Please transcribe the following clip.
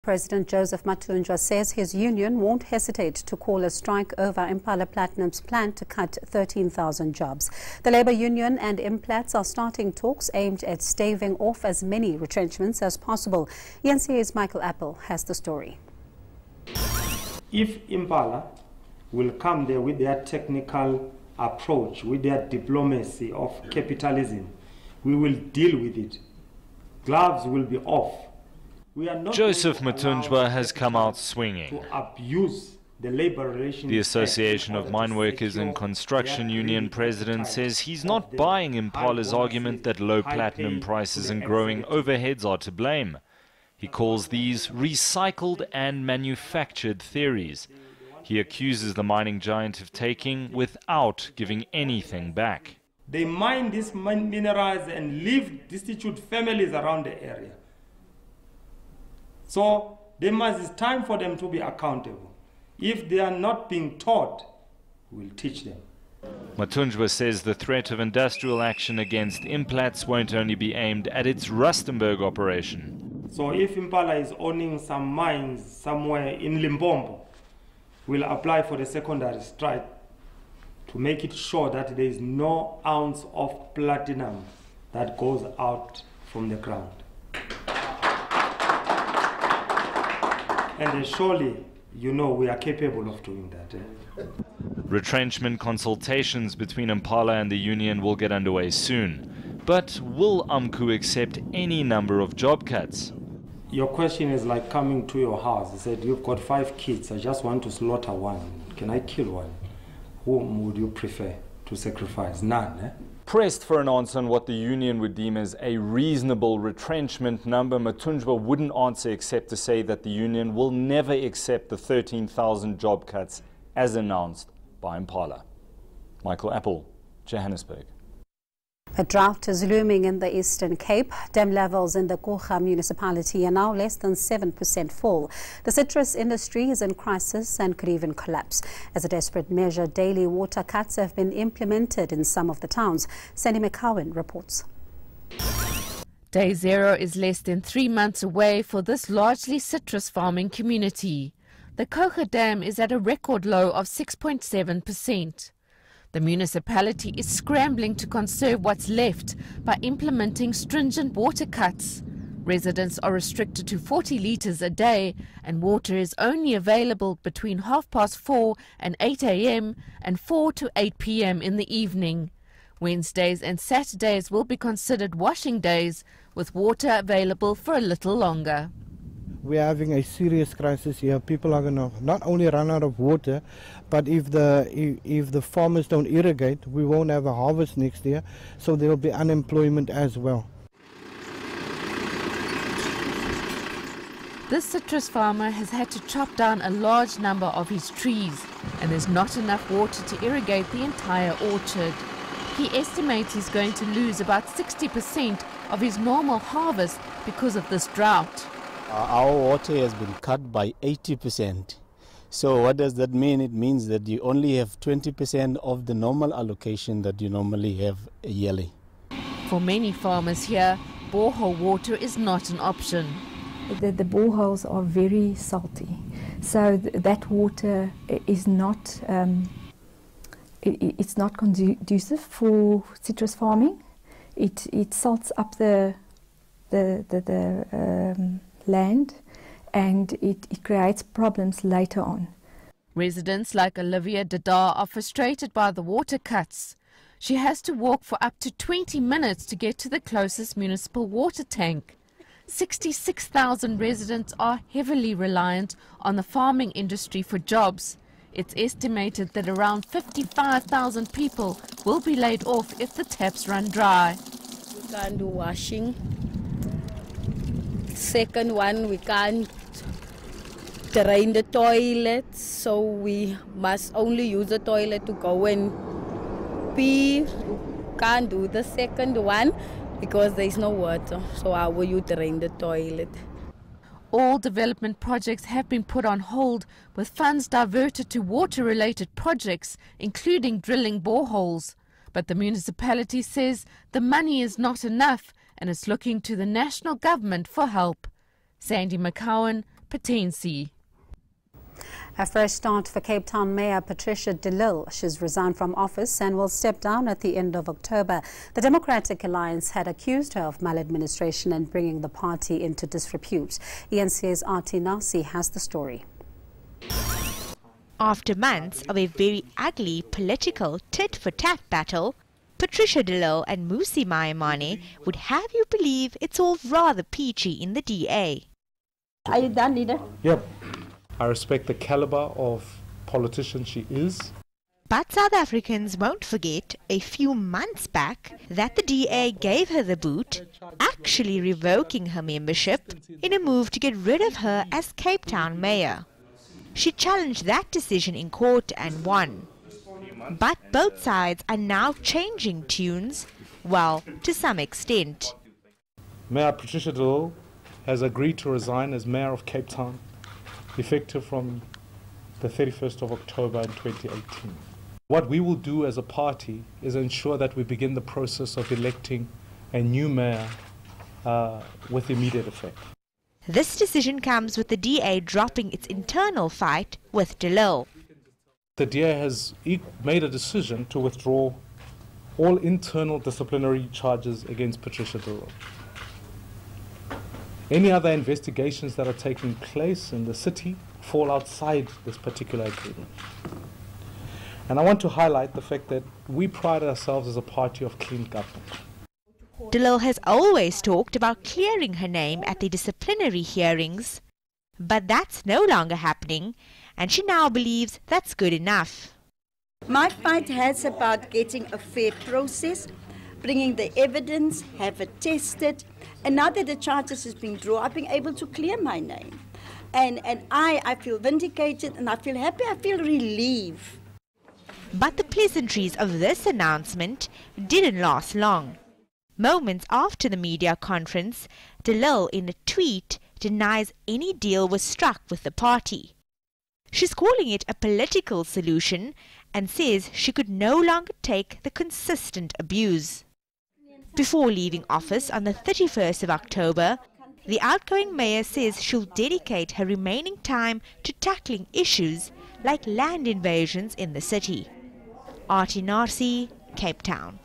President Joseph Mathunjwa says his union won't hesitate to call a strike over Impala Platinum's plan to cut 13,000 jobs. The Labour Union and Implats are starting talks aimed at staving off as many retrenchments as possible. ENCA's Michael Apple has the story. If Impala will come there with their technical approach, with their diplomacy of capitalism, we will deal with it. Gloves will be off. Joseph Mathunjwa has come out swinging. The Association of Mine Workers and Construction Union president says he's not buying Impala's argument that low platinum prices and growing overheads are to blame. He calls these recycled and manufactured theories. He accuses the mining giant of taking without giving anything back. They mine these minerals and leave destitute families around the area. So it's time for them to be accountable. If they are not being taught, we'll teach them. Mathunjwa says the threat of industrial action against Implats won't only be aimed at its Rustenburg operation. So if Impala is owning some mines somewhere in Limpopo, we'll apply for the secondary strike to make it sure that there is no ounce of platinum that goes out from the ground. And surely, you know, we are capable of doing that. Retrenchment consultations between Impala and the union will get underway soon. But will AMCU accept any number of job cuts? Your question is like coming to your house. You said, you've got 5 kids, I just want to slaughter one. Can I kill one? Whom would you prefer to sacrifice? None, Pressed for an answer on what the union would deem as a reasonable retrenchment number, Mathunjwa wouldn't answer except to say that the union will never accept the 13,000 job cuts as announced by Impala. Michael Apple, Johannesburg. A drought is looming in the Eastern Cape. Dam levels in the Kocha municipality are now less than 7% full. The citrus industry is in crisis and could even collapse. As a desperate measure, daily water cuts have been implemented in some of the towns. Sandy McCowan reports. Day zero is less than 3 months away for this largely citrus farming community. The Kocha Dam is at a record low of 6.7%. The municipality is scrambling to conserve what's left by implementing stringent water cuts. Residents are restricted to 40 litres a day and water is only available between 4:30 and 8 a.m. and 4 to 8 p.m. in the evening. Wednesdays and Saturdays will be considered washing days with water available for a little longer. We're having a serious crisis here. People are going to not only run out of water, but if the farmers don't irrigate, we won't have a harvest next year, so there will be unemployment as well. This citrus farmer has had to chop down a large number of his trees, and there's not enough water to irrigate the entire orchard. He estimates he's going to lose about 60% of his normal harvest because of this drought. Our water has been cut by 80%. So what does that mean? It means that you only have 20% of the normal allocation that you normally have yearly. For many farmers here, borehole water is not an option. The boreholes are very salty, so that water is not it's not conducive for citrus farming. It salts up the land, and it creates problems later on. Residents like Olivia Dadar are frustrated by the water cuts. She has to walk for up to 20 minutes to get to the closest municipal water tank. 66,000 residents are heavily reliant on the farming industry for jobs. It's estimated that around 55,000 people will be laid off if the taps run dry. We can't do washing. Second one, we can't drain the toilet, so we must only use the toilet to go and pee. Can't do the second one because there is no water, so how will you drain the toilet? All development projects have been put on hold, with funds diverted to water-related projects, including drilling boreholes. But the municipality says the money is not enough and is looking to the national government for help. Sandy McCowan, Potensi. A fresh start for Cape Town Mayor Patricia de Lille. She's resigned from office and will step down at the end of October. The Democratic Alliance had accused her of maladministration and bringing the party into disrepute. ENCA's Artie Nasi has the story. After months of a very ugly political tit-for-tat battle, Patricia de Lille and Musi Maimane would have you believe it's all rather peachy in the DA. Are you done, leader? Yep. I respect the caliber of politician she is. But South Africans won't forget a few months back that the DA gave her the boot, actually revoking her membership in a move to get rid of her as Cape Town mayor. She challenged that decision in court and won. But both sides are now changing tunes, well, to some extent. Mayor Patricia de Lille has agreed to resign as mayor of Cape Town, effective from the 31st of October in 2018. What we will do as a party is ensure that we begin the process of electing a new mayor with immediate effect. This decision comes with the DA dropping its internal fight with de Lille. The DA has made a decision to withdraw all internal disciplinary charges against Patricia de Lille. Any other investigations that are taking place in the city fall outside this particular agreement. And I want to highlight the fact that we pride ourselves as a party of clean government. De Lille has always talked about clearing her name at the disciplinary hearings, but that's no longer happening, and she now believes that's good enough. My fight has about getting a fair process, bringing the evidence, have it tested, and now that the charges has been drawn, I've been able to clear my name. And I feel vindicated and I feel happy, I feel relieved. But the pleasantries of this announcement didn't last long. Moments after the media conference, de Lille in a tweet denies any deal was struck with the party. She's calling it a political solution and says she could no longer take the consistent abuse. Before leaving office on the 31st of October, the outgoing mayor says she'll dedicate her remaining time to tackling issues like land invasions in the city. Artie Nasi, Cape Town.